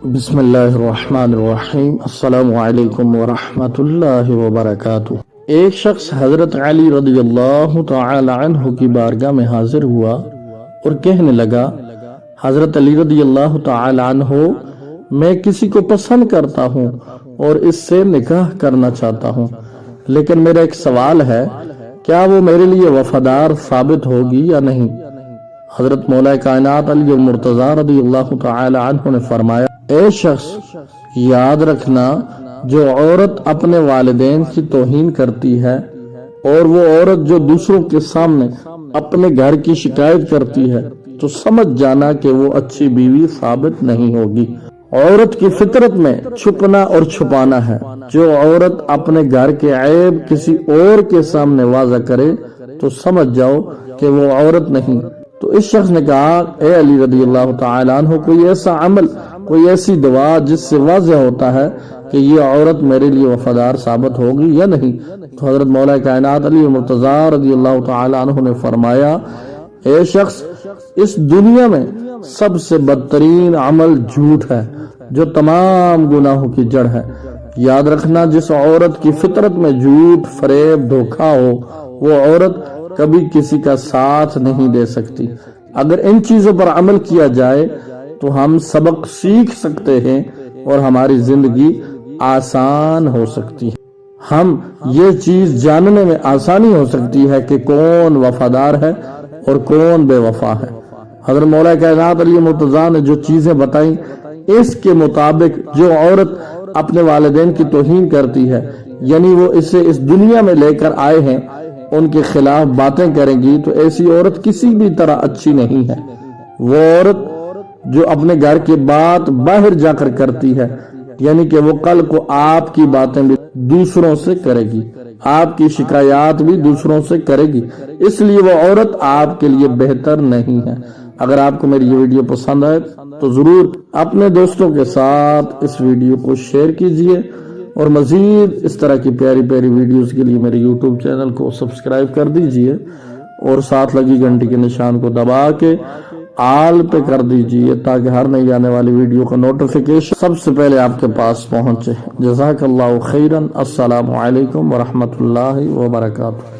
بسم اللہ الرحمن الرحیم، السلام علیکم ورحمۃ اللہ وبرکاتہ۔ ایک شخص حضرت علی رضی اللہ تعالی عنہ کی بارگاہ میں حاضر ہوا اور کہنے لگا، حضرت علی رضی اللہ تعالی عنہ، میں کسی کو پسند کرتا ہوں اور اس سے نکاح کرنا چاہتا ہوں، لیکن میرا ایک سوال ہے، کیا وہ میرے لیے وفادار ثابت ہوگی یا نہیں؟ حضرت مولا کائنات علی مرتضیٰ رضی اللہ تعالی عنہ نے فرمایا، اے شخص، یاد رکھنا، جو عورت اپنے والدین کی توہین کرتی ہے اور وہ عورت جو دوسروں کے سامنے اپنے گھر کی شکایت کرتی ہے تو سمجھ جانا کہ وہ اچھی بیوی ثابت نہیں ہوگی۔ عورت کی فطرت میں چھپنا اور چھپانا ہے۔ جو عورت اپنے گھر کے عیب کسی اور کے سامنے واضح کرے تو سمجھ جاؤ کہ وہ عورت نہیں۔ تو اس شخص نے کہا، اے علی رضی اللہ تعالی عنہ، کوئی ایسا عمل، کوئی ایسی دعا جس سے واضح ہوتا ہے کہ یہ عورت میرے لیے وفادار ثابت ہوگی یا نہیں؟ تو حضرت مولا کائنات علی مرتضیٰ رضی اللہ تعالی عنہ نے فرمایا، اے شخص، اس دنیا میں سب سے بدترین عمل جھوٹ ہے جو تمام گناہوں کی جڑ ہے۔ یاد رکھنا، جس عورت کی فطرت میں جھوٹ، فریب، دھوکہ ہو، وہ عورت کبھی کسی کا ساتھ نہیں دے سکتی۔ اگر ان چیزوں پر عمل کیا جائے تو ہم سبق سیکھ سکتے ہیں اور ہماری زندگی آسان ہو سکتی ہے۔ ہم یہ چیز جاننے میں آسانی ہو سکتی ہے کہ کون وفادار ہے اور کون بے وفا ہے۔ حضرت مولا کائنات علی مرتضیٰ نے جو چیزیں بتائیں، اس کے مطابق جو عورت اپنے والدین کی توہین کرتی ہے، یعنی وہ اسے اس دنیا میں لے کر آئے ہیں، ان کے خلاف باتیں کریں گی، تو ایسی عورت کسی بھی طرح اچھی نہیں ہے۔ وہ عورت جو اپنے گھر کی بات باہر جا کر کرتی ہے، یعنی کہ وہ کل کو آپ کی باتیں بھی دوسروں سے کرے گی، آپ کی شکایات بھی دوسروں سے کرے گی، اس لیے وہ عورت آپ کے لیے بہتر نہیں ہے۔ اگر آپ کو میری یہ ویڈیو پسند آئے تو ضرور اپنے دوستوں کے ساتھ اس ویڈیو کو شیئر کیجئے، اور مزید اس طرح کی پیاری پیاری ویڈیوز کے لیے میرے یوٹیوب چینل کو سبسکرائب کر دیجئے، اور ساتھ لگی گھنٹی کے نشان کو دبا کے آل پہ کر دیجئے تاکہ ہر نئی آنے والی ویڈیو کا نوٹیفیکیشن سب سے پہلے آپ کے پاس پہنچے۔ جزاک اللہ خیرا۔ السلام علیکم ورحمۃ اللہ وبرکاتہ۔